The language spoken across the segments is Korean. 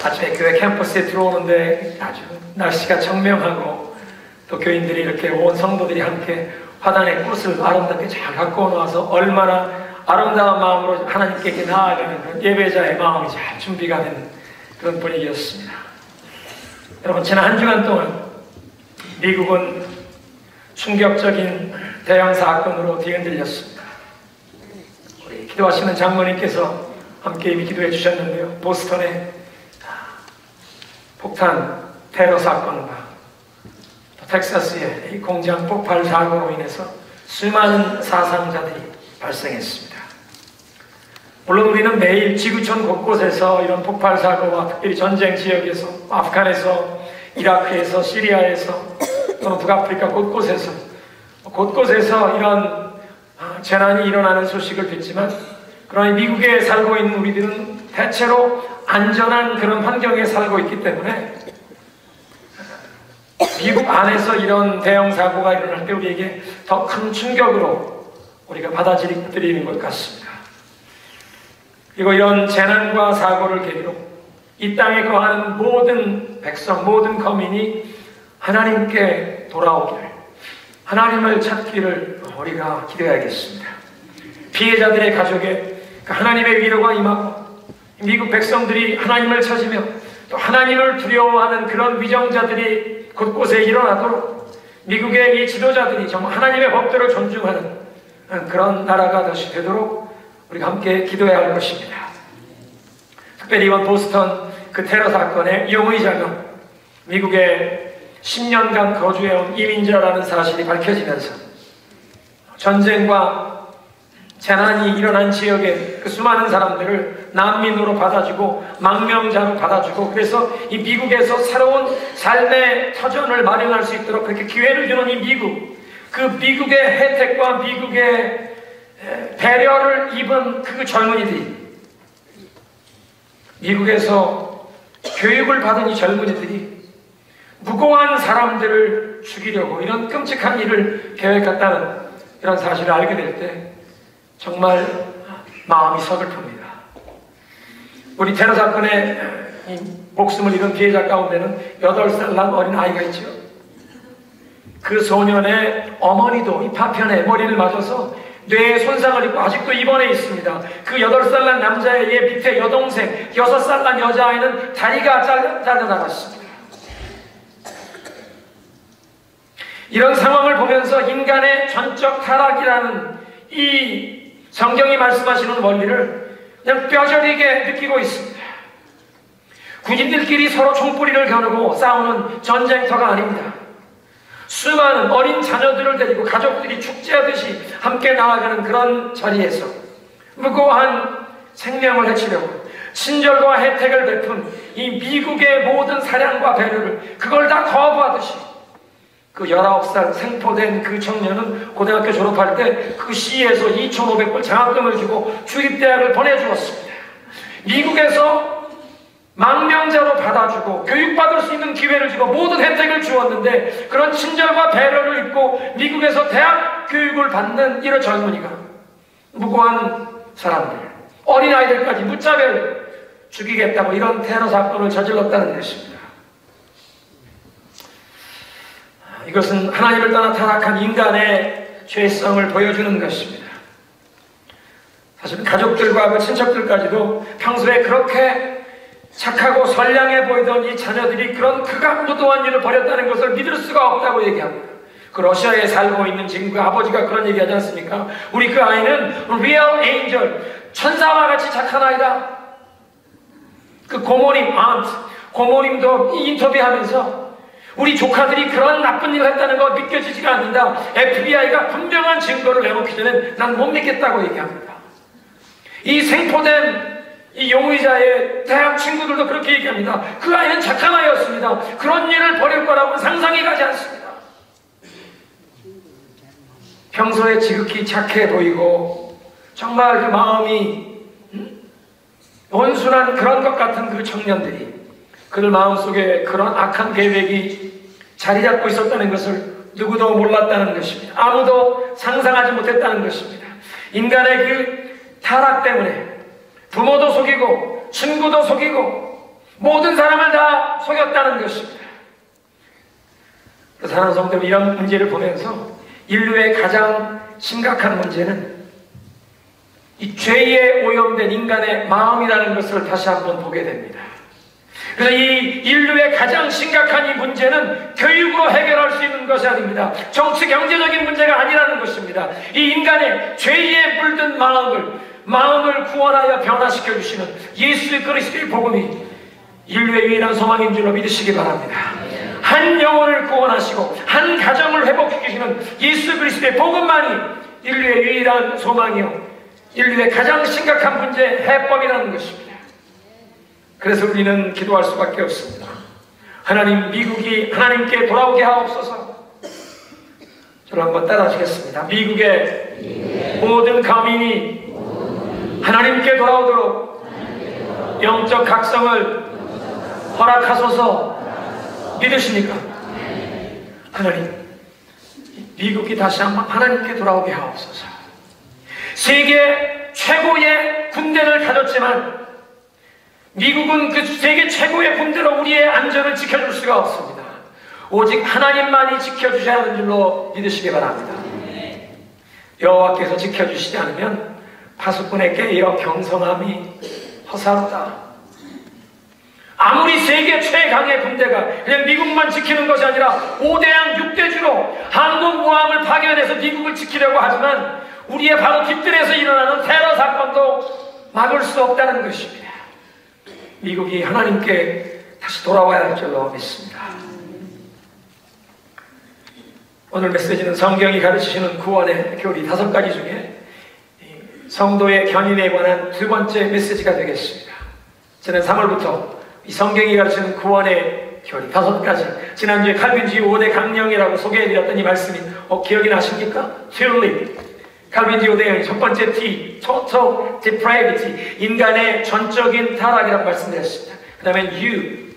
아침에 교회 캠퍼스에 들어오는데 아주 날씨가 청명하고 또 교인들이 이렇게 온 성도들이 함께 화단에 꽃을 아름답게 잘 갖고 나와서 얼마나 아름다운 마음으로 하나님께 나아가는 그런 예배자의 마음이 잘 준비가 된 그런 분위기였습니다. 여러분, 지난 한 주간 동안 미국은 충격적인 대형 사건으로 뒤흔들렸습니다. 우리 기도하시는 장로님께서 함께 이미 기도해 주셨는데요. 보스턴의 폭탄 테러 사건과 텍사스의 이 공장 폭발 사고로 인해서 수많은 사상자들이 발생했습니다. 물론 우리는 매일 지구촌 곳곳에서 이런 폭발 사고와 특별히 전쟁 지역에서, 아프간에서, 이라크에서, 시리아에서, 또는 북아프리카 곳곳에서 이런 재난이 일어나는 소식을 듣지만, 그러나 미국에 살고 있는 우리들은 대체로 안전한 그런 환경에 살고 있기 때문에 미국 안에서 이런 대형 사고가 일어날 때 우리에게 더 큰 충격으로 우리가 받아들이는 것 같습니다. 그리고 이런 재난과 사고를 계기로 이 땅에 거하는 모든 백성, 모든 거민이 하나님께 돌아오기를, 하나님을 찾기를 우리가 기도해야겠습니다. 피해자들의 가족에 하나님의 위로가 임하고 미국 백성들이 하나님을 찾으며 또 하나님을 두려워하는 그런 위정자들이 곳곳에 일어나도록 미국의 이 지도자들이 정말 하나님의 법도를 존중하는 그런 나라가 다시 되도록 우리가 함께 기도해야 할 것입니다. 특별히 이번 보스턴 그 테러 사건의 용의자가 미국에 10년간 거주해온 이민자라는 사실이 밝혀지면서 전쟁과 재난이 일어난 지역의 그 수많은 사람들을 난민으로 받아주고 망명자로 받아주고, 그래서 이 미국에서 새로운 삶의 터전을 마련할 수 있도록 그렇게 기회를 주는 이 미국, 그 미국의 혜택과 미국의 배려를 입은 그 젊은이들이, 미국에서 교육을 받은 이 젊은이들이 무고한 사람들을 죽이려고 이런 끔찍한 일을 계획했다는 이런 사실을 알게 될 때 정말 마음이 서글픕니다. 우리 테러 사건에 목숨을 잃은 피해자 가운데는 8살 난 어린 아이가 있죠. 그 소년의 어머니도 이 파편에 머리를 맞아서 뇌에 손상을 입고 아직도 입원해 있습니다. 그 8살 난 남자의 밑에 여동생 6살 난 여자아이는 다리가 잘려나갔습니다. 이런 상황을 보면서 인간의 전적 타락이라는 이 성경이 말씀하시는 원리를 그냥 뼈저리게 느끼고 있습니다. 군인들끼리 서로 총뿌리를 겨누고 싸우는 전쟁터가 아닙니다. 수많은 어린 자녀들을 데리고 가족들이 축제하듯이 함께 나아가는 그런 자리에서 무고한 생명을 해치려고 친절과 혜택을 베푼 이 미국의 모든 사랑과 배려를 그걸 다 거부하듯이 그 19살 생포된 그 청년은 고등학교 졸업할 때 그 시에서 2,500불 장학금을 주고 주립대학을 보내주었습니다. 미국에서 망명자로 받아주고 교육받을 수 있는 기회를 주고 모든 혜택을 주었는데 그런 친절과 배려를 입고 미국에서 대학 교육을 받는 이런 젊은이가 무고한 사람들, 어린아이들까지 무차별 죽이겠다고 이런 테러 사건을 저질렀다는 것입니다. 이것은 하나님을 떠나 타락한 인간의 죄성을 보여주는 것입니다. 사실 가족들과 그 친척들까지도 평소에 그렇게 착하고 선량해 보이던 이 자녀들이 그런 극악무도한 일을 벌였다는 것을 믿을 수가 없다고 얘기합니다. 그 러시아에 살고 있는 지금 그 아버지가 그런 얘기하지 않습니까? 우리 그 아이는 real angel, 천사와 같이 착한 아이다. 그 고모님, 고모님도 인터뷰하면서 우리 조카들이 그런 나쁜 일을 했다는 거 믿겨지지가 않는다. FBI가 분명한 증거를 내놓기 전에 난 못 믿겠다고 얘기합니다. 이 생포된 이 용의자의 대학 친구들도 그렇게 얘기합니다. 그 아이는 착한 아이였습니다. 그런 일을 벌일 거라고는 상상이 가지 않습니다. 평소에 지극히 착해 보이고 정말 그 마음이 온순한 그런 것 같은 그 청년들이 그들 마음속에 그런 악한 계획이 자리 잡고 있었다는 것을 누구도 몰랐다는 것입니다. 아무도 상상하지 못했다는 것입니다. 인간의 그 타락 때문에 부모도 속이고 친구도 속이고 모든 사람을 다 속였다는 것입니다. 사랑하는 성도, 이런 문제를 보면서 인류의 가장 심각한 문제는 이 죄에 오염된 인간의 마음이라는 것을 다시 한번 보게 됩니다. 그래서 이 인류의 가장 심각한 이 문제는 교육으로 해결할 수 있는 것이 아닙니다. 정치 경제적인 문제가 아니라는 것입니다. 이 인간의 죄에 물든 마음을 구원하여 변화시켜 주시는 예수 그리스도의 복음이 인류의 유일한 소망인 줄로 믿으시기 바랍니다. 한 영혼을 구원하시고 한 가정을 회복시키시는 예수 그리스도의 복음만이 인류의 유일한 소망이요, 인류의 가장 심각한 문제의 해법이라는 것입니다. 그래서 우리는 기도할 수밖에 없습니다. 하나님, 미국이 하나님께 돌아오게 하옵소서. 저를 한번 따라하시겠습니다. 미국의 모든 가민이 하나님께 돌아오도록 영적 각성을 허락하소서. 믿으십니까? 하나님, 미국이 다시 한번 하나님께 돌아오게 하옵소서. 세계 최고의 군대를 가졌지만 미국은 그 세계 최고의 군대로 우리의 안전을 지켜줄 수가 없습니다. 오직 하나님만이 지켜주셔야 하는 줄로 믿으시기 바랍니다. 여호와께서 지켜주시지 않으면 파수꾼의 깨어 경성함이 허사로다. 아무리 세계 최강의 군대가 그냥 미국만 지키는 것이 아니라 5대양 6대주로 항공모함을 파견해서 미국을 지키려고 하지만 우리의 바로 뒷뜰에서 일어나는 테러 사건도 막을 수 없다는 것입니다. 미국이 하나님께 다시 돌아와야 할 줄로 믿습니다. 오늘 메시지는 성경이 가르치시는 구원의 교리 5가지 중에 성도의 견인에 관한 2번째 메시지가 되겠습니다. 지난 3월부터 이 성경이 가르치는 구원의 교리 5가지, 지난주에 칼빈주의 5대 강령이라고 소개해드렸던 이 말씀이 기억이 나십니까? 튤립, 칼빈주의 5대 강령 첫 번째 T, total depravity, 인간의 전적인 타락이라고 말씀드렸습니다. 그 다음에 U,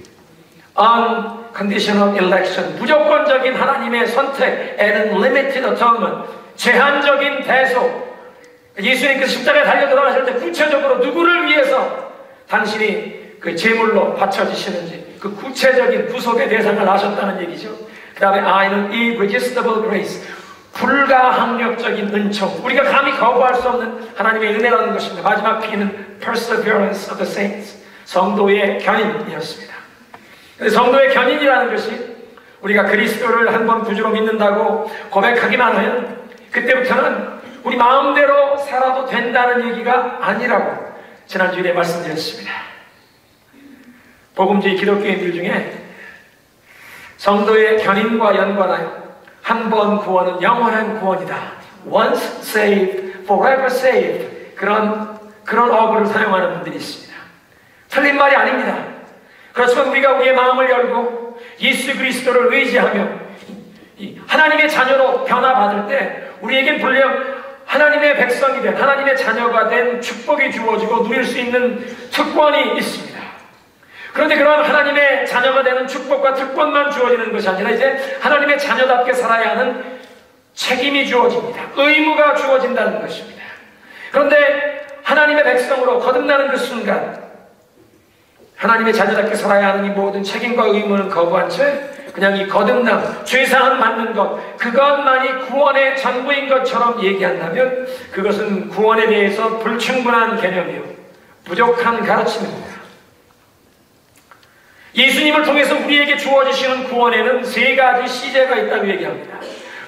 unconditional election, 무조건적인 하나님의 선택, and limited atonement, 제한적인 대속. 예수님께서 십자가에 달려 돌아가실 때 구체적으로 누구를 위해서 당신이 그 제물로 바쳐지시는지 그 구체적인 구속의 대상을 아셨다는 얘기죠. 그 다음에 I는 irresistible grace, 불가항력적인 은총, 우리가 감히 거부할 수 없는 하나님의 은혜라는 것입니다. 마지막 P는 perseverance of the saints, 성도의 견인이었습니다. 성도의 견인이라는 것이 우리가 그리스도를 한번 구주로 믿는다고 고백하기만 하면 그때부터는 우리 마음대로 살아도 된다는 얘기가 아니라고 지난주에 말씀드렸습니다. 복음주의 기독교인들 중에 성도의 견인과 연관하여 한 번 구원은 영원한 구원이다, once saved, forever saved, 그런 어구를 사용하는 분들이 있습니다. 틀린 말이 아닙니다. 그렇지만 우리가 우리의 마음을 열고 예수 그리스도를 의지하며 하나님의 자녀로 변화받을 때 우리에겐 분명 하나님의 백성이 된, 하나님의 자녀가 된 축복이 주어지고 누릴 수 있는 특권이 있습니다. 그런데 그런 하나님의 자녀가 되는 축복과 특권만 주어지는 것이 아니라 이제 하나님의 자녀답게 살아야 하는 책임이 주어집니다. 의무가 주어진다는 것입니다. 그런데 하나님의 백성으로 거듭나는 그 순간 하나님의 자녀답게 살아야 하는 이 모든 책임과 의무는 거부한 채 그냥 이 거듭남, 죄사함 받는 것, 그것만이 구원의 전부인 것처럼 얘기한다면 그것은 구원에 대해서 불충분한 개념이요, 부족한 가르침입니다. 예수님을 통해서 우리에게 주어지시는 구원에는 3가지 시제가 있다고 얘기합니다.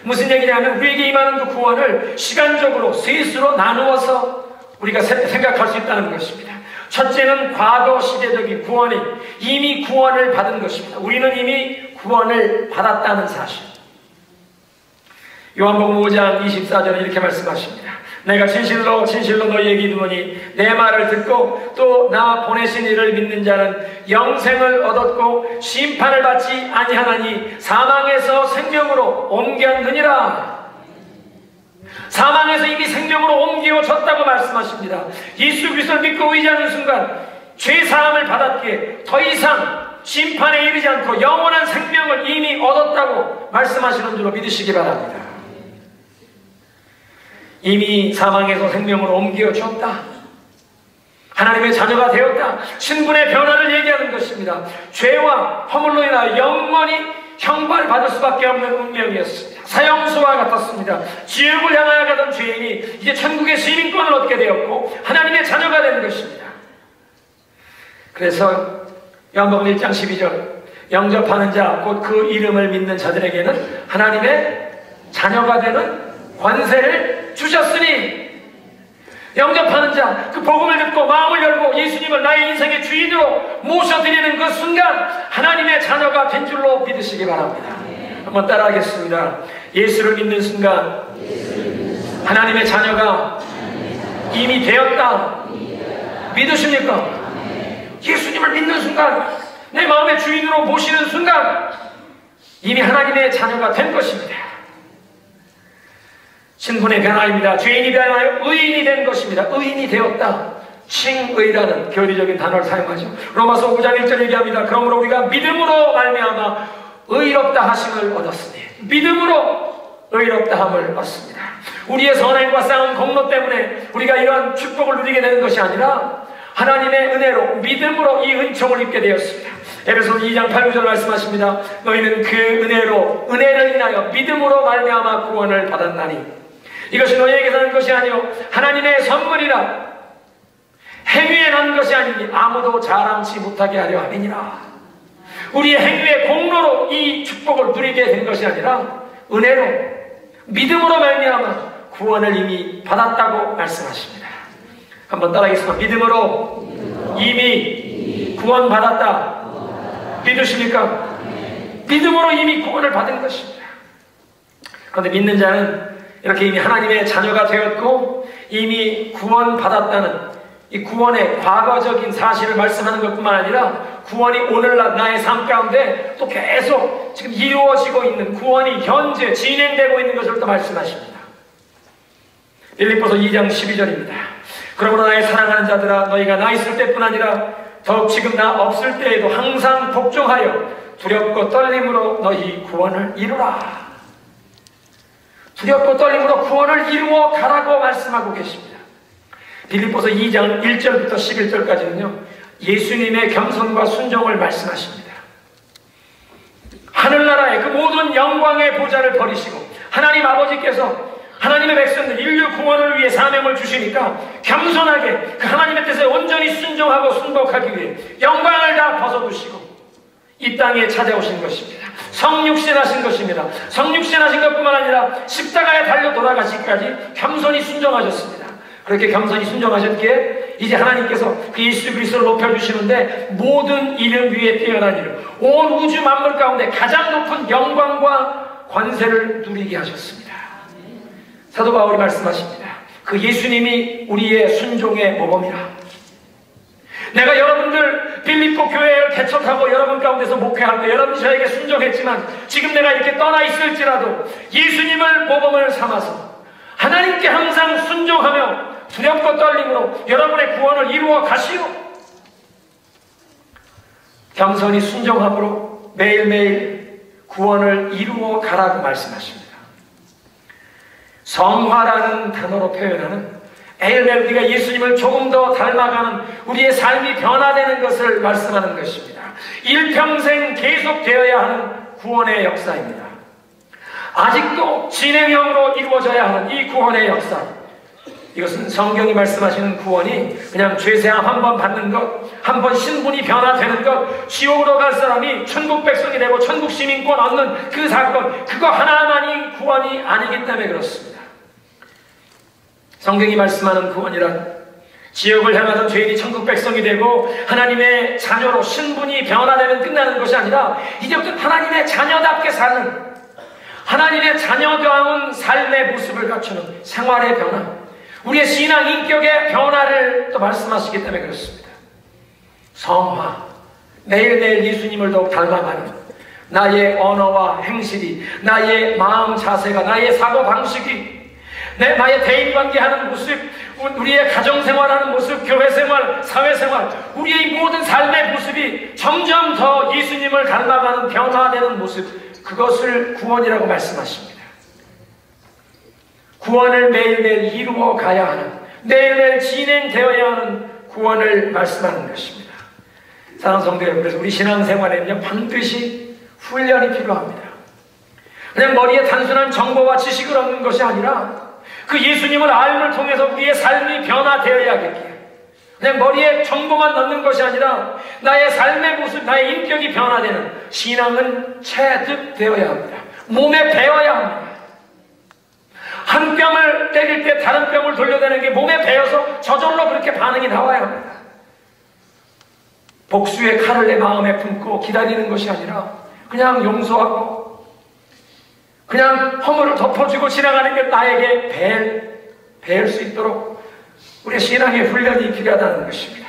무슨 얘기냐면 우리에게 임하는 그 구원을 시간적으로 셋으로 나누어서 우리가 생각할 수 있다는 것입니다. 첫째는 과거 시대적인 구원이 이미 구원을 받은 것입니다. 우리는 이미 구원을 받았다는 사실. 요한복음 5장 24절에 이렇게 말씀하십니다. 내가 진실로 진실로 너희에게 이르노니 내 말을 듣고 또 나 보내신 이를 믿는 자는 영생을 얻었고 심판을 받지 아니하나니 사망에서 생명으로 옮겼느니라. 사망에서 이미 생명으로 옮겨졌다고 말씀하십니다. 예수 그리스도를 믿고 의지하는 순간 죄사함을 받았기에 더 이상 심판에 이르지 않고 영원한 생명을 이미 얻었다고 말씀하시는 줄로 믿으시기 바랍니다. 이미 사망에서 생명으로 옮겨졌다. 하나님의 자녀가 되었다. 신분의 변화를 얘기하는 것입니다. 죄와 허물로 인하여 영원히 형벌받을 수밖에 없는 운명이었습니다. 사형수와 같았습니다. 지옥을 향하여 가던 죄인이 이제 천국의 시민권을 얻게 되었고 하나님의 자녀가 된 것입니다. 그래서 요한복음 1장 12절 영접하는 자 곧 그 이름을 믿는 자들에게는 하나님의 자녀가 되는 권세를 주셨으니, 영접하는 자, 그 복음을 듣고 마음을 열고 예수님을 나의 인생의 주인으로 모셔드리는 그 순간 하나님의 자녀가 된 줄로 믿으시기 바랍니다. 한번 따라하겠습니다. 예수를 믿는 순간 하나님의 자녀가 이미 되었다. 믿으십니까? 예수님을 믿는 순간, 내 마음의 주인으로 모시는 순간 이미 하나님의 자녀가 된 것입니다. 신분의 변화입니다. 죄인이 변하여 의인이 된 것입니다. 의인이 되었다. 칭의라는 교리적인 단어를 사용하죠. 로마서 5장 1절 얘기합니다. 그러므로 우리가 믿음으로 말미암아 의롭다 하심을 얻었으니, 믿음으로 의롭다 함을 얻습니다. 우리의 선행과 쌓은 공로 때문에 우리가 이러한 축복을 누리게 되는 것이 아니라 하나님의 은혜로 믿음으로 이 은총을 입게 되었습니다. 에베소서 2장 8, 9절 말씀하십니다. 너희는 그 은혜로, 은혜를 인하여 믿음으로 말미암아 구원을 받았나니 이것이 너희에게서 난 것이 아니요 하나님의 선물이라. 행위에 난 것이 아니니 아무도 자랑치 못하게 하려 함이니라. 우리의 행위의 공로로 이 축복을 누리게 된 것이 아니라 은혜로, 믿음으로 말미암아 구원을 이미 받았다고 말씀하십니다. 한번 따라하겠습니다. 믿음으로 이미 구원받았다. 믿으십니까? 믿음으로 이미 구원을 받은 것입니다. 그런데 믿는 자는 이렇게 이미 하나님의 자녀가 되었고 이미 구원받았다는 이 구원의 과거적인 사실을 말씀하는 것뿐만 아니라 구원이 오늘날 나의 삶 가운데 또 계속 지금 이루어지고 있는, 구원이 현재 진행되고 있는 것을 또 말씀하십니다. 빌립보서 2장 12절입니다. 그러므로 나의 사랑하는 자들아, 너희가 나 있을 때뿐 아니라 더욱 지금 나 없을 때에도 항상 복종하여 두렵고 떨림으로 너희 구원을 이루라. 두렵고 떨림으로 구원을 이루어 가라고 말씀하고 계십니다. 빌립보서 2장 1절부터 11절까지는요 예수님의 겸손과 순종을 말씀하십니다. 하늘나라의 그 모든 영광의 보좌를 버리시고 하나님 아버지께서 하나님의 백성들 인류 구원을 위해 사명을 주시니까 겸손하게 그 하나님의 뜻에 온전히 순종하고 순복하기 위해 영광을 다 벗어두시고 이 땅에 찾아오신 것입니다. 성육신하신 것입니다. 성육신하신 것뿐만 아니라 십자가에 달려 돌아가시기까지 겸손히 순종하셨습니다. 그렇게 겸손히 순종하셨기에 이제 하나님께서 그 예수 그리스도를 높여주시는데 모든 이름 위에 뛰어난 이름, 온 우주 만물 가운데 가장 높은 영광과 권세를 누리게 하셨습니다. 사도 바울이 말씀하십니다. 그 예수님이 우리의 순종의 모범이라. 내가 여러분들 빌립보 교회를 개척하고 여러분 가운데서 목회할 때 여러분 저에게 순종했지만 지금 내가 이렇게 떠나 있을지라도 예수님을 모범을 삼아서 하나님께 항상 순종하며 두렵고 떨림으로 여러분의 구원을 이루어 가시오. 겸손히 순종함으로 매일매일 구원을 이루어 가라고 말씀하십니다. 성화라는 단어로 표현하는 매일매일 우리가 예수님을 조금 더 닮아가는 우리의 삶이 변화되는 것을 말씀하는 것입니다. 일평생 계속되어야 하는 구원의 역사입니다. 아직도 진행형으로 이루어져야 하는 이 구원의 역사, 이것은 성경이 말씀하시는 구원이 그냥 죄사함 한 번 받는 것, 한 번 신분이 변화되는 것, 지옥으로 갈 사람이 천국 백성이 되고 천국 시민권 얻는 그 사건, 그거 하나만이 구원이 아니기 때문에 그렇습니다. 성경이 말씀하는 구원이란 지옥을 향하던 죄인이 천국 백성이 되고 하나님의 자녀로 신분이 변화되면 끝나는 것이 아니라 이제부터 하나님의 자녀답게 사는, 하나님의 자녀다운 삶의 모습을 갖추는 생활의 변화, 우리의 신앙 인격의 변화를 또 말씀하시기 때문에 그렇습니다. 성화, 매일매일 예수님을 더욱 닮아가는 나의 언어와 행실이, 나의 마음 자세가, 나의 사고방식이, 나의 대인관계하는 모습, 우리의 가정생활하는 모습, 교회생활, 사회생활, 우리의 모든 삶의 모습이 점점 더 예수님을 닮아가는 변화되는 모습, 그것을 구원이라고 말씀하십니다. 구원을 매일매일 이루어 가야 하는, 매일매일 진행되어야 하는 구원을 말씀하는 것입니다. 사랑하는 성도 여러분, 그래서 우리 신앙생활에는 반드시 훈련이 필요합니다. 그냥 머리에 단순한 정보와 지식을 얻는 것이 아니라 그 예수님을 알음을 통해서 우리의 삶이 변화되어야겠기에, 그냥 머리에 정보만 넣는 것이 아니라 나의 삶의 모습, 나의 인격이 변화되는 신앙은 체득되어야 합니다. 몸에 배워야 합니다. 한 뼘을 때릴 때 다른 뼘을 돌려대는 게 몸에 배어서 저절로 그렇게 반응이 나와야 합니다. 복수의 칼을 내 마음에 품고 기다리는 것이 아니라 그냥 용서하고 그냥 허물을 덮어주고 지나가는 게 나에게 배울 수 있도록 우리의 신앙의 훈련이 필요하다는 것입니다.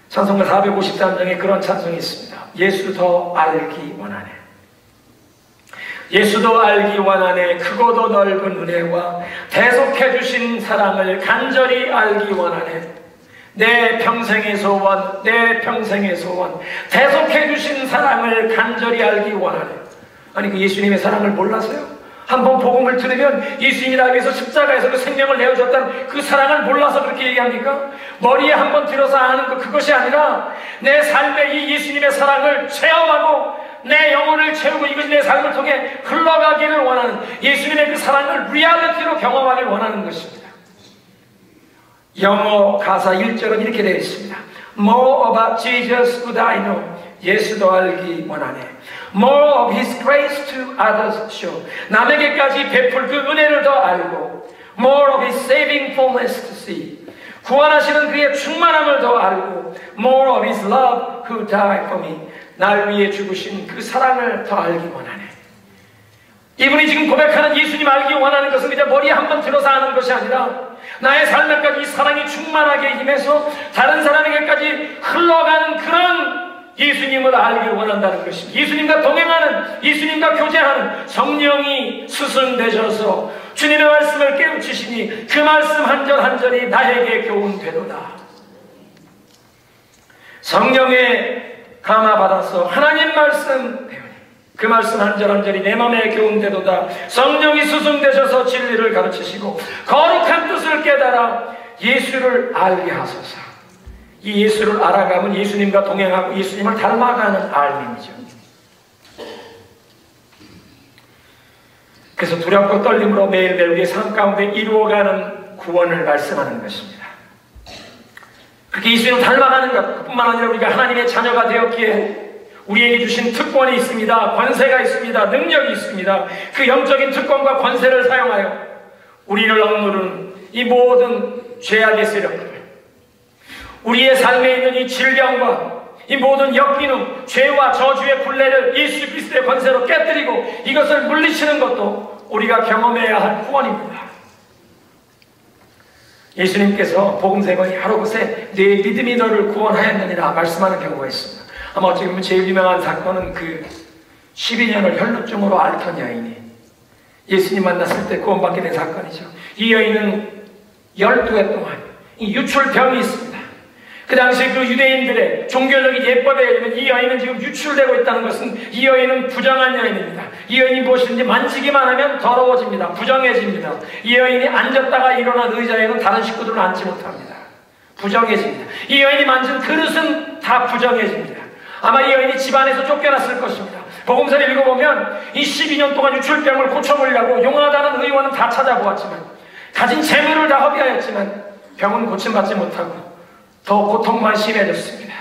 찬송가 453장에 그런 찬송이 있습니다. 예수 더 알기 원하네. 예수 더 알기 원하네. 크고도 넓은 은혜와 대속해 주신 사랑을 간절히 알기 원하네. 내 평생의 소원, 내 평생의 소원, 대속해 주신 사랑을 간절히 알기 원하네. 아니, 그 예수님의 사랑을 몰라서요? 한번 복음을 들으면 예수님이 나를 위해서 십자가에서 그 생명을 내어줬다는 그 사랑을 몰라서 그렇게 얘기합니까? 머리에 한번 들어서 아는 것, 그것이 아니라 내 삶에 이 예수님의 사랑을 체험하고 내 영혼을 채우고 이것이 내 삶을 통해 흘러가기를 원하는, 예수님의 그 사랑을 리얼리티로 경험하기를 원하는 것입니다. 영어 가사 1절은 이렇게 되어 있습니다. More about Jesus would I know. 예수도 알기 원하네. More of His grace to others show. 남에게까지 베풀 그 은혜를 더 알고, More of His saving fullness to see. 구원하시는 그의 충만함을 더 알고, More of His love who died for me. 날 위해 죽으신 그 사랑을 더 알기 원하네. 이분이 지금 고백하는 예수님 알기 원하는 것은 그냥 머리에 한번 들어서 아는 것이 아니라 나의 삶에까지 이 사랑이 충만하게 임해서 다른 사람에게까지 흘러가는 그런 예수님을 알기를 원한다는 것입니다. 예수님과 동행하는, 예수님과 교제하는 성령이 스승되셔서 주님의 말씀을 깨우치시니 그 말씀 한 절 한 절이 나에게 교훈 되도다. 성령의 감화받아서 하나님 말씀 배우니 그 말씀 한 절 한 절이 내 마음에 교훈 되도다. 성령이 스승되셔서 진리를 가르치시고 거룩한 뜻을 깨달아 예수를 알게 하소서. 이 예수를 알아가면 예수님과 동행하고 예수님을 닮아가는 알림이죠. 그래서 두렵고 떨림으로 매일매일 우리의 삶 가운데 이루어가는 구원을 말씀하는 것입니다. 그렇게 예수님을 닮아가는 것, 그뿐만 아니라 우리가 하나님의 자녀가 되었기에 우리에게 주신 특권이 있습니다. 권세가 있습니다. 능력이 있습니다. 그 영적인 특권과 권세를 사용하여 우리를 억누르는 이 모든 죄악의 세력들, 우리의 삶에 있는 이 질병과 이 모든 역기능, 죄와 저주의 굴레를 예수 그리스도의 권세로 깨뜨리고 이것을 물리치는 것도 우리가 경험해야 할 구원입니다. 예수님께서 복음서에 여러 곳에 내 믿음이 너를 구원하였느니라 말씀하는 경우가 있습니다. 아마 어찌 보면 제일 유명한 사건은 그 12년을 혈루증으로 앓던 여인이 예수님 만났을 때 구원받게 된 사건이죠. 이 여인은 12해 동안 이 유출병이 있습니다. 그 당시 그 유대인들의 종교적인 예법에 의하면 이 여인은 지금 유출되고 있다는 것은 이 여인은 부정한 여인입니다. 이 여인이 무엇이든지 만지기만 하면 더러워집니다. 부정해집니다. 이 여인이 앉았다가 일어난 의자에는 다른 식구들은 앉지 못합니다. 부정해집니다. 이 여인이 만진 그릇은 다 부정해집니다. 아마 이 여인이 집안에서 쫓겨났을 것입니다. 복음서를 읽어보면 이 12년 동안 유출병을 고쳐보려고 용하다는 의원은 다 찾아보았지만, 가진 재물을 다 허비하였지만 병은 고침받지 못하고 더 고통만 심해졌습니다.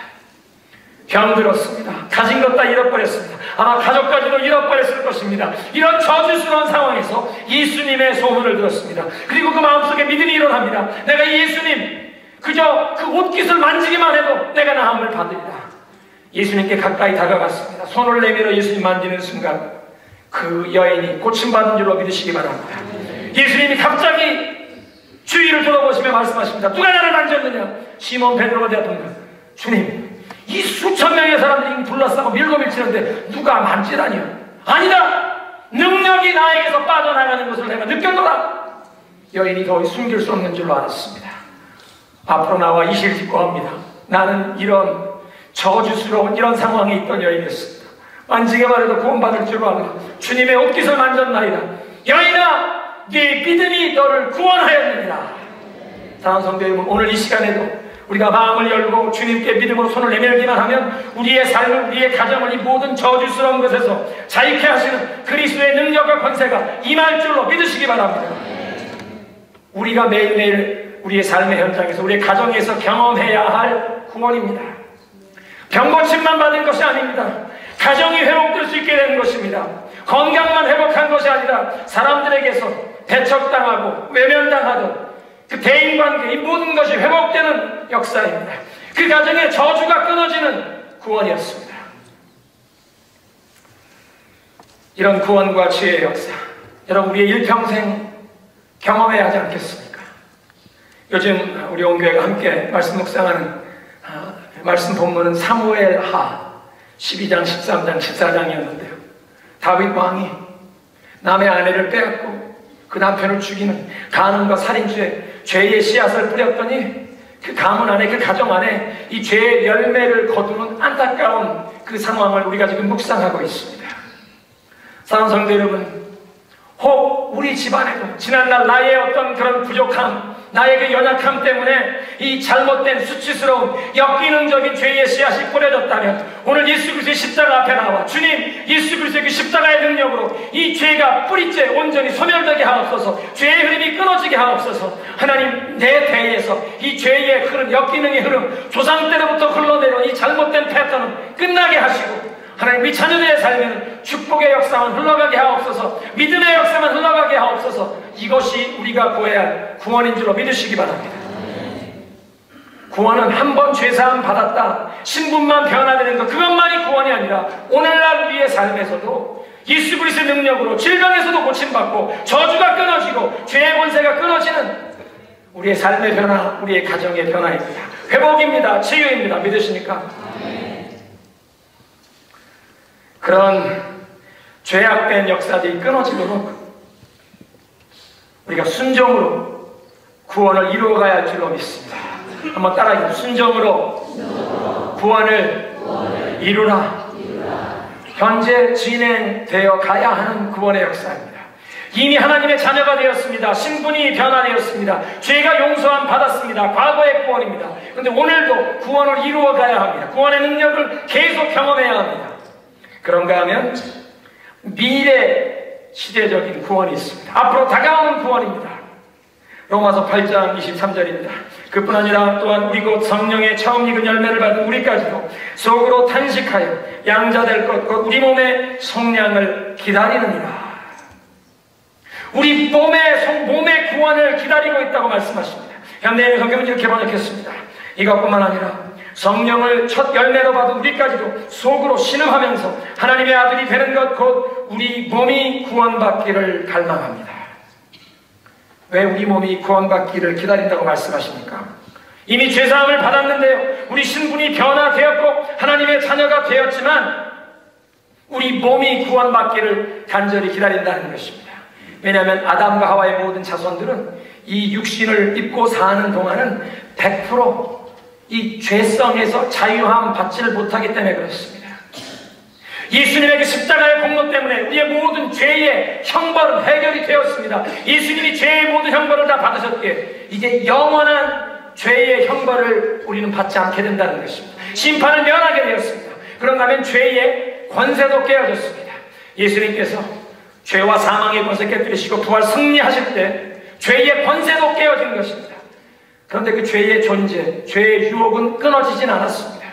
병들었습니다. 가진 것 다 잃어버렸습니다. 아마 가족까지도 잃어버렸을 것입니다. 이런 저주스러운 상황에서 예수님의 소문을 들었습니다. 그리고 그 마음속에 믿음이 일어납니다. 내가 이 예수님 그저 그 옷깃을 만지기만 해도 내가 나음을 받으리라. 예수님께 가까이 다가갔습니다. 손을 내밀어 예수님 만지는 순간 그 여인이 고침받은 줄로 믿으시기 바랍니다. 예수님이 갑자기 주위를 돌아보시며 말씀하십니다. 누가 나를 만졌느냐? 시몬 베드로가 대답합니다. 주님, 이 수천 명의 사람들이 둘러싸고 밀고밀치는데 누가 만지다니요? 아니다! 능력이 나에게서 빠져나가는 것을 내가 느꼈노라. 여인이 더 숨길 수 없는 줄로 알았습니다. 앞으로 나와 이실 직고합니다. 나는 이런 저주스러운 이런 상황에 있던 여인이었습니다. 만지기만 해도 구원받을 줄로 알라. 주님의 옷깃을 만졌나이다. 여인아, 네 믿음이 너를 구원하였느니라. 사랑하는 성도 여러분, 오늘 이 시간에도 우리가 마음을 열고 주님께 믿음으로 손을 내밀기만 하면 우리의 삶을, 우리의 가정을 이 모든 저주스러운 것에서 자유케 하시는 그리스도의 능력과 권세가 임할 줄로 믿으시기 바랍니다. 우리가 매일매일 우리의 삶의 현장에서, 우리의 가정에서 경험해야 할 구원입니다. 병고침만 받은 것이 아닙니다. 가정이 회복될 수 있게 되는 것입니다. 건강만 회복한 것이 아니라 사람들에게서 배척당하고 외면당하던 그 대인관계, 이 모든 것이 회복되는 역사입니다. 그 가정의 저주가 끊어지는 구원이었습니다. 이런 구원과 지혜의 역사, 여러분 우리의 일평생 경험해야 하지 않겠습니까? 요즘 우리 온교회가 함께 말씀 묵상하는 말씀 본문은 사무엘하 12장, 13장, 14장이었는데요. 다윗 왕이 남의 아내를 빼앗고 그 남편을 죽이는 간음과 살인죄, 죄의 씨앗을 뿌렸더니 그 가문 안에, 그 가정 안에 이 죄의 열매를 거두는 안타까운 그 상황을 우리가 지금 묵상하고 있습니다. 사랑하는 성도 여러분, 혹 우리 집안에도 지난날 나의 어떤 그런 부족함, 나의 그 연약함 때문에 이 잘못된 수치스러운 역기능적인 죄의 씨앗이 뿌려졌다면 오늘 예수 그리스도의 십자가 앞에 나와 주님, 예수 그리스도의 그 십자가의 능력으로 이 죄가 뿌리째 온전히 소멸되게 하옵소서, 죄의 흐름이 끊어지게 하옵소서. 하나님, 내 대에서 이 죄의 흐름, 역기능의 흐름, 조상 때로부터 흘러내려온 이 잘못된 패턴은 끝나게 하시고 하나님, 우리 자녀들의 삶에는 축복의 역사만 흘러가게 하옵소서, 믿음의 역사만 흘러가게 하옵소서. 이것이 우리가 구해야 할 구원인 줄로 믿으시기 바랍니다. 구원은 한 번 죄사함 받았다, 신분만 변화되는 것, 그것만이 구원이 아니라 오늘날 우리의 삶에서도 예수 그리스도의 능력으로 질병에서도 고침받고 저주가 끊어지고 죄의 권세가 끊어지는 우리의 삶의 변화, 우리의 가정의 변화입니다. 회복입니다. 치유입니다. 믿으십니까? 그런 죄악된 역사들이 끊어지도록 우리가 순종으로 구원을 이루어가야 할 줄로 믿습니다. 한번 따라해주세요. 순종으로 구원을 이루라. 현재 진행되어 가야 하는 구원의 역사입니다. 이미 하나님의 자녀가 되었습니다. 신분이 변화되었습니다. 죄가 용서함 받았습니다. 과거의 구원입니다. 그런데 오늘도 구원을 이루어가야 합니다. 구원의 능력을 계속 경험해야 합니다. 그런가 하면 미래 시대적인 구원이 있습니다. 앞으로 다가오는 구원입니다. 로마서 8장 23절입니다. 그뿐 아니라 또한 우리 곧 성령의 처음 익은 열매를 받은 우리까지도 속으로 탄식하여 양자될 것 곧 우리 몸의 속량을 기다리느니라. 우리 몸의 구원을 기다리고 있다고 말씀하십니다. 현대의 성경은 이렇게 번역했습니다. 이것뿐만 아니라 성령을 첫 열매로 받은 우리까지도 속으로 신음하면서 하나님의 아들이 되는 것 곧 우리 몸이 구원받기를 갈망합니다. 왜 우리 몸이 구원받기를 기다린다고 말씀하십니까? 이미 죄사함을 받았는데요, 우리 신분이 변화되었고 하나님의 자녀가 되었지만 우리 몸이 구원받기를 간절히 기다린다는 것입니다. 왜냐하면 아담과 하와의 모든 자손들은 이 육신을 입고 사는 동안은 100% 이 죄성에서 자유함 받지를 못하기 때문에 그렇습니다. 예수님의 그 십자가의 공로 때문에 우리의 모든 죄의 형벌은 해결이 되었습니다. 예수님이 죄의 모든 형벌을 다 받으셨기에 이제 영원한 죄의 형벌을 우리는 받지 않게 된다는 것입니다. 심판을 면하게 되었습니다. 그런가 하면 죄의 권세도 깨어졌습니다. 예수님께서 죄와 사망의 권세 깨뜨리시고 부활 승리하실 때 죄의 권세도 깨어진 것입니다. 그런데 그 죄의 존재, 죄의 유혹은 끊어지진 않았습니다.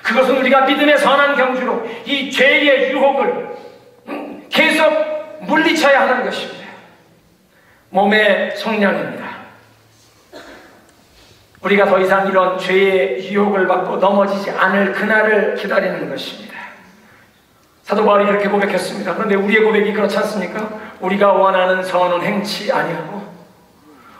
그것은 우리가 믿음의 선한 경주로 이 죄의 유혹을 계속 물리쳐야 하는 것입니다. 몸의 속량입니다. 우리가 더 이상 이런 죄의 유혹을 받고 넘어지지 않을 그날을 기다리는 것입니다. 사도 바울이 이렇게 고백했습니다. 그런데 우리의 고백이 그렇지 않습니까? 우리가 원하는 선은 행치 아니하고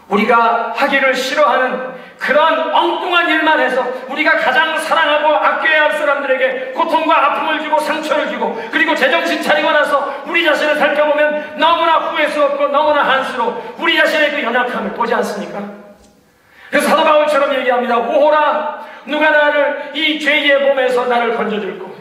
우리가 하기를 싫어하는 그런 엉뚱한 일만 해서 우리가 가장 사랑하고 아껴야 할 사람들에게 고통과 아픔을 주고 상처를 주고 그리고 제정신 차리고 나서 우리 자신을 살펴보면 너무나 후회스럽고 너무나 한스러워 우리 자신의 그 연약함을 보지 않습니까? 그래서 사도 바울처럼 얘기합니다. 오호라, 누가 나를 이 죄의 몸에서 나를 건져줄고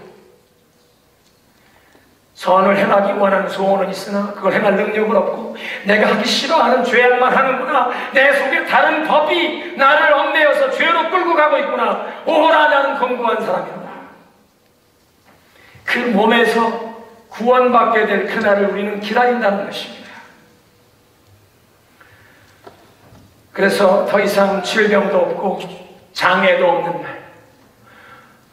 선을 행하기 원하는 소원은 있으나 그걸 행할 능력은 없고 내가 하기 싫어하는 죄악만 하는구나. 내 속에 다른 법이 나를 얽매여서 죄로 끌고 가고 있구나. 오라, 나는 검거한 사람이로다. 그 몸에서 구원받게 될 그날을 우리는 기다린다는 것입니다. 그래서 더 이상 질병도 없고 장애도 없는 날,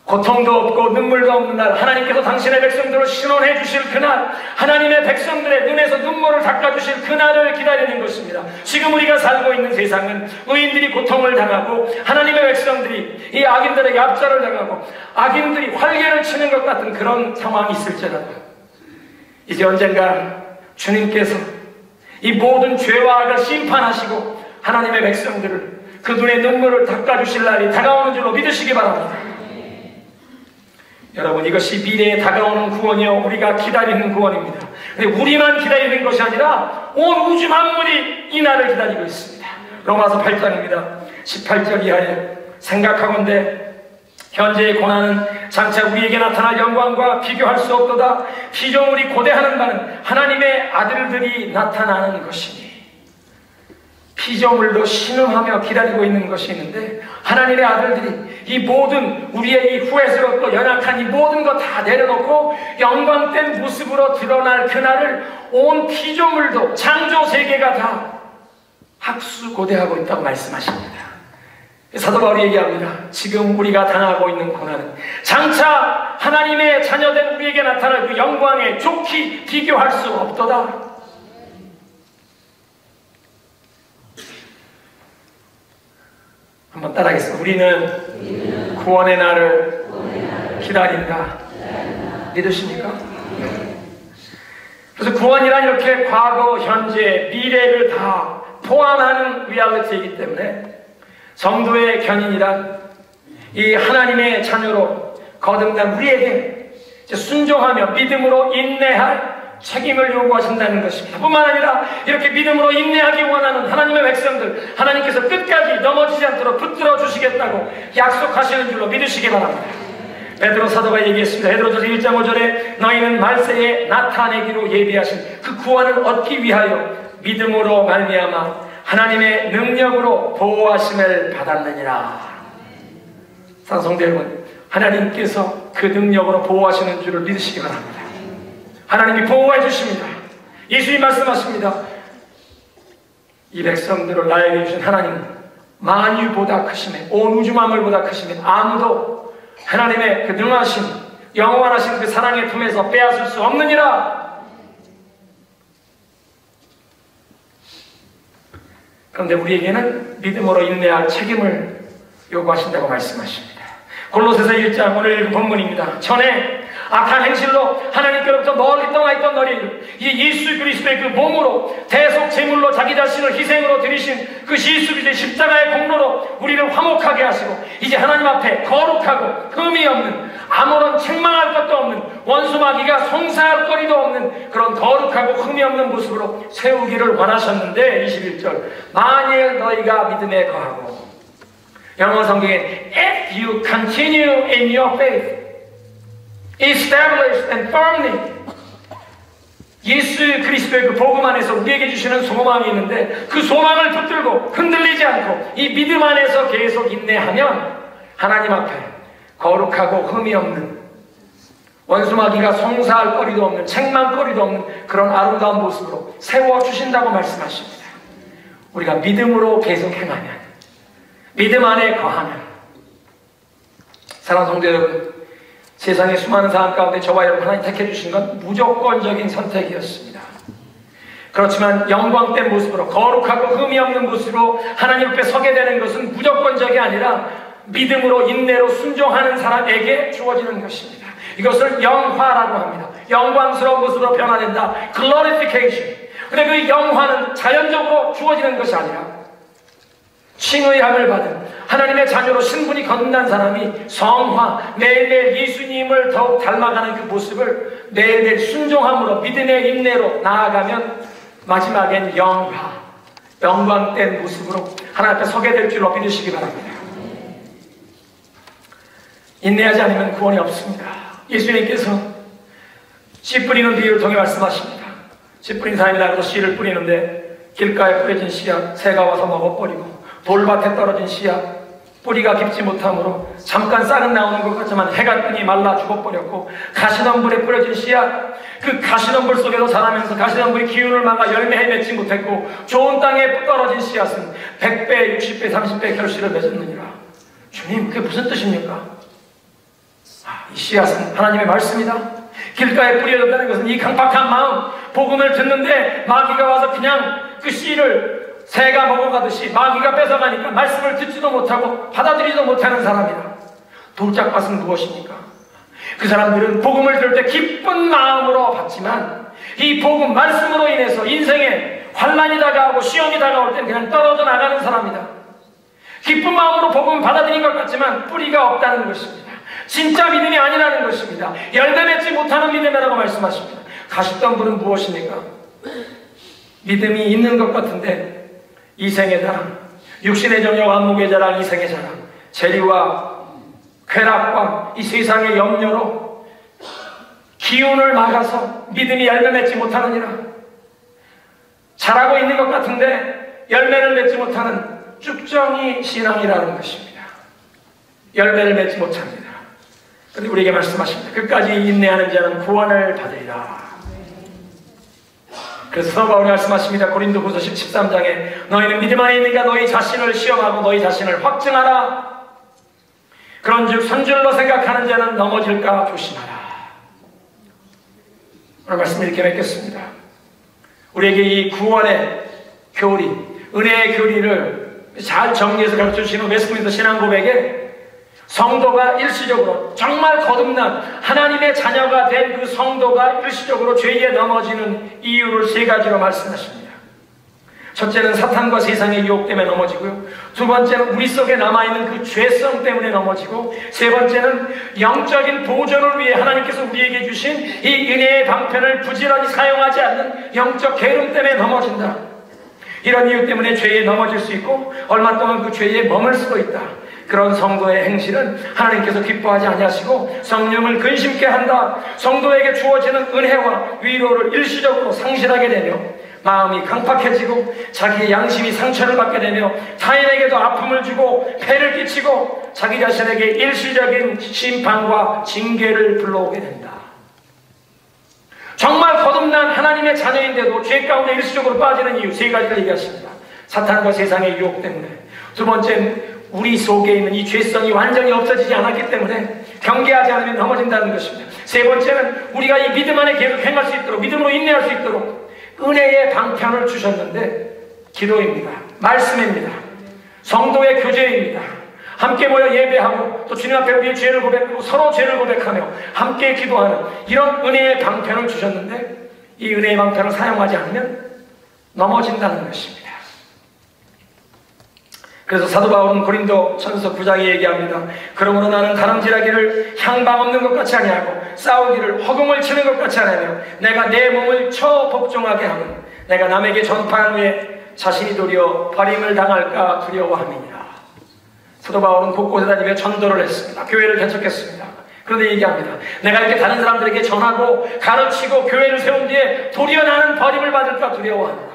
고통도 없고 눈물도 없는 날, 하나님께서 당신의 백성들을 신원해 주실 그날, 하나님의 백성들의 눈에서 눈물을 닦아주실 그날을 기다리는 것입니다. 지금 우리가 살고 있는 세상은 의인들이 고통을 당하고 하나님의 백성들이 이 악인들에게 압살을 당하고 악인들이 활개를 치는 것 같은 그런 상황이 있을지라도 이제 언젠가 주님께서 이 모든 죄와 악을 심판하시고 하나님의 백성들을 그 눈의 눈물을 닦아주실 날이 다가오는 줄로 믿으시기 바랍니다. 여러분, 이것이 미래에 다가오는 구원이요, 우리가 기다리는 구원입니다. 근데 우리만 기다리는 것이 아니라 온 우주 만물이 이 날을 기다리고 있습니다. 로마서 8장입니다. 18절 이하에 생각하건대 현재의 고난은 장차 우리에게 나타날 영광과 비교할 수 없도다. 피조물이 고대하는 바는 하나님의 아들들이 나타나는 것이니. 피조물도 신음하며 기다리고 있는 것이 있는데 하나님의 아들들이 이 모든 우리의 이 후회스럽고 연약한 이 모든 것 다 내려놓고 영광된 모습으로 드러날 그날을 온 피조물도 창조 세계가 다 학수고대하고 있다고 말씀하십니다. 사도 바울이 얘기합니다. 지금 우리가 당하고 있는 고난은 장차 하나님의 자녀된 우리에게 나타날 그 영광에 좋게 비교할 수 없도다. 한번 따라하겠습니다. 우리는 구원의 날을 기다린다. 믿으십니까? 그래서 구원이란 이렇게 과거, 현재, 미래를 다 포함하는 리얼리티이기 때문에 성도의 견인이란 이 하나님의 자녀로 거듭난 우리에게 순종하며 믿음으로 인내할 책임을 요구하신다는 것입니다. 뿐만 아니라 이렇게 믿음으로 인내하기 원하는 하나님의 백성들, 하나님께서 끝까지 넘어지지 않도록 붙들어 주시겠다고 약속하시는 줄로 믿으시기 바랍니다. 베드로 사도가 얘기했습니다. 베드로전서 1장 5절에 너희는 말세에 나타내기로 예비하신 그 구원을 얻기 위하여 믿음으로 말미암아 하나님의 능력으로 보호하심을 받았느니라. 사랑성도 여러분, 하나님께서 그 능력으로 보호하시는 줄을 믿으시기 바랍니다. 하나님이 보호해 주십니다. 예수님 말씀하십니다. 이 백성들을 나에게 주신 하나님은 만유보다 크시며 온 우주 만물보다 크시며 아무도 하나님의 그 능하신 영원하신 그 사랑의 품에서 빼앗을 수 없느니라. 그런데 우리에게는 믿음으로 인내할 책임을 요구하신다고 말씀하십니다. 골로새서 1장 오늘 읽은 본문입니다. 전에 악한 행실로 하나님께로부터 멀리 떠나 있던 너희를 이 예수 그리스도의 그 몸으로 대속 제물로 자기 자신을 희생으로 드리신 그 예수 그리스도의 십자가의 공로로 우리를 화목하게 하시고 이제 하나님 앞에 거룩하고 흠이 없는 아무런 책망할 것도 없는 원수마귀가 송사할 거리도 없는 그런 거룩하고 흠이 없는 모습으로 세우기를 원하셨는데 21절 만일 너희가 믿음에 거하고 영어 성경에 if you continue in your faith established and firmly 예수 그리스도의 그 복음 안에서 우리에게 주시는 소망이 있는데 그 소망을 붙들고 흔들리지 않고 이 믿음 안에서 계속 인내하면 하나님 앞에 거룩하고 흠이 없는 원수마귀가 송사할 거리도 없는 책망거리도 없는 그런 아름다운 모습으로 세워주신다고 말씀하십니다. 우리가 믿음으로 계속 행하면 믿음 안에 거하면 사랑하는 성도 여러분, 세상의 수많은 사람 가운데 저와 여러분 하나님 택해 주신 건 무조건적인 선택이었습니다. 그렇지만 영광된 모습으로 거룩하고 흠이 없는 모습으로 하나님 앞에 서게 되는 것은 무조건적이 아니라 믿음으로 인내로 순종하는 사람에게 주어지는 것입니다. 이것을 영화라고 합니다. 영광스러운 모습으로 변화된다. Glorification. 근데 그 영화는 자연적으로 주어지는 것이 아니라 칭의함을 받은 하나님의 자녀로 신분이 거듭난 사람이 성화, 매일매일 예수님을 더욱 닮아가는 그 모습을 매일매일 순종함으로 믿음의 인내로 나아가면 마지막엔 영화, 영광된 모습으로 하나님 앞에 서게 될 줄로 믿으시기 바랍니다. 인내하지 않으면 구원이 없습니다. 예수님께서 씨 뿌리는 비유를 통해 말씀하십니다. 씨 뿌린 사람이 나가서 씨를 뿌리는데 길가에 뿌려진 씨앗 새가 와서 먹어버리고 돌밭에 떨어진 씨앗 뿌리가 깊지 못하므로 잠깐 싹은 나오는 것 같지만 해가 뜨니 말라 죽어버렸고, 가시덤불에 뿌려진 씨앗, 그 가시덤불 속에서 자라면서 가시덤불이 기운을 막아 열매에 맺지 못했고, 좋은 땅에 떨어진 씨앗은 100배, 60배, 30배 결실을 맺었느니라. 주님, 그게 무슨 뜻입니까? 이 씨앗은 하나님의 말씀이다. 길가에 뿌려졌다는 것은 이 강팍한 마음, 복음을 듣는데 마귀가 와서 그냥 그 씨를 새가 먹어가듯이 마귀가 뺏어가니까 말씀을 듣지도 못하고 받아들이지도 못하는 사람이다. 돌짝밭은 무엇입니까? 그 사람들은 복음을 들을 때 기쁜 마음으로 받지만 이 복음 말씀으로 인해서 인생에 환난이 다가오고 시험이 다가올 땐 그냥 떨어져 나가는 사람이다. 기쁜 마음으로 복음을 받아들인 것 같지만 뿌리가 없다는 것입니다. 진짜 믿음이 아니라는 것입니다. 열매 맺지 못하는 믿음이라고 말씀하십니다. 가시덤불은 무엇입니까? 믿음이 있는 것 같은데 이생의 자랑, 육신의 정욕, 안목의 자랑, 이생의 자랑, 재리와 쾌락과 이 세상의 염려로 기운을 막아서 믿음이 열매 맺지 못하느니라. 잘하고 있는 것 같은데 열매를 맺지 못하는 쭉정이 신앙이라는 것입니다. 열매를 맺지 못합니다. 그런데 우리에게 말씀하십니다. 끝까지 인내하는 자는 구원을 받으리라. 그래서 사도 바울이 말씀하십니다. 고린도후서 13장에 너희는 믿음 안에 있는가 너희 자신을 시험하고 너희 자신을 확증하라. 그런즉 선줄로 생각하는 자는 넘어질까 조심하라. 오늘 말씀 이렇게 맺겠습니다. 우리에게 이 구원의 교리, 은혜의 교리를 잘 정리해서 가르쳐주시는 웨스트민스터 신앙고백에 성도가 일시적으로 정말 거듭난 하나님의 자녀가 된 그 성도가 일시적으로 죄에 넘어지는 이유를 세 가지로 말씀하십니다. 첫째는 사탄과 세상의 유혹 때문에 넘어지고요. 두 번째는 우리 속에 남아있는 그 죄성 때문에 넘어지고, 세 번째는 영적인 보존을 위해 하나님께서 우리에게 주신 이 은혜의 방편을 부지런히 사용하지 않는 영적 게으름 때문에 넘어진다. 이런 이유 때문에 죄에 넘어질 수 있고 얼마 동안 그 죄에 머물 수도 있다. 그런 성도의 행실은 하나님께서 기뻐하지 아니하시고 성령을 근심케 한다. 성도에게 주어지는 은혜와 위로를 일시적으로 상실하게 되며 마음이 강팍해지고 자기의 양심이 상처를 받게 되며 타인에게도 아픔을 주고 폐를 끼치고 자기 자신에게 일시적인 심판과 징계를 불러오게 된다. 정말 거듭난 하나님의 자녀인데도 죄 가운데 일시적으로 빠지는 이유 세 가지를 얘기하십니다. 사탄과 세상의 유혹 때문에, 두 번째는 우리 속에 있는 이 죄성이 완전히 없어지지 않았기 때문에 경계하지 않으면 넘어진다는 것입니다. 세 번째는 우리가 이 믿음 안에 계속 행할 수 있도록, 믿음으로 인내할 수 있도록 은혜의 방편을 주셨는데 기도입니다. 말씀입니다. 성도의 교제입니다. 함께 모여 예배하고 또 주님 앞에 우리의 죄를 고백하고 서로 죄를 고백하며 함께 기도하는 이런 은혜의 방편을 주셨는데 이 은혜의 방편을 사용하지 않으면 넘어진다는 것입니다. 그래서 사도 바울은 고린도 전서 9장에 얘기합니다. 그러므로 나는 다름질하기를 향방 없는 것 같이 아니하고 싸우기를 허공을 치는 것 같이 아니하며 내가 내 몸을 쳐 복종하게 하면 내가 남에게 전파한 후에 자신이 도리어 버림을 당할까 두려워함이니라. 사도 바울은 곳곳에 다니며 전도를 했습니다. 교회를 개척했습니다. 그런데 얘기합니다. 내가 이렇게 다른 사람들에게 전하고 가르치고 교회를 세운 뒤에 도리어 나는 버림을 받을까 두려워한다.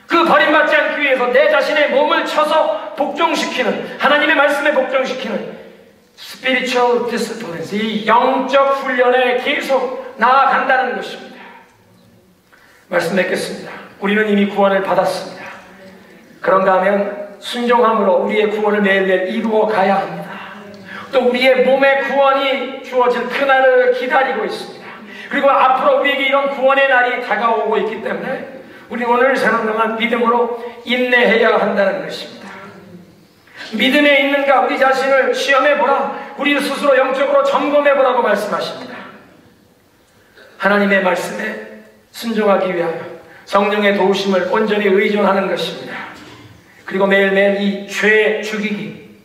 그 버림받지 않기 위해서 내 자신의 몸을 쳐서 복종시키는, 하나님의 말씀에 복종시키는 spiritual disciplines, 이 영적 훈련에 계속 나아간다는 것입니다. 말씀 맺겠습니다. 우리는 이미 구원을 받았습니다. 그런가 하면 순종함으로 우리의 구원을 매일매일 이루어 가야 합니다. 또 우리의 몸의 구원이 주어질 그날을 기다리고 있습니다. 그리고 앞으로 우리에게 이런 구원의 날이 다가오고 있기 때문에 우리 오늘 사는 동안 믿음으로 인내해야 한다는 것입니다. 믿음에 있는가 우리 자신을 시험해보라. 우리 스스로 영적으로 점검해보라고 말씀하십니다. 하나님의 말씀에 순종하기 위하여 성령의 도우심을 온전히 의존하는 것입니다. 그리고 매일매일 이 죄 죽이기,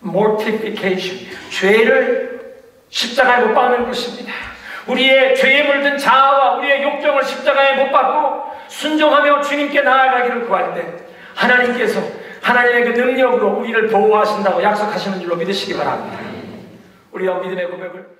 mortification, 죄를 십자가에 못 박는 것입니다. 우리의 죄에 물든 자아와 우리의 욕정을 십자가에 못 박고 순종하며 주님께 나아가기를 구할 때 하나님께서 하나님의 그 능력으로 우리를 보호하신다고 약속하시는 줄로 믿으시기 바랍니다. 우리가 믿음의 고백을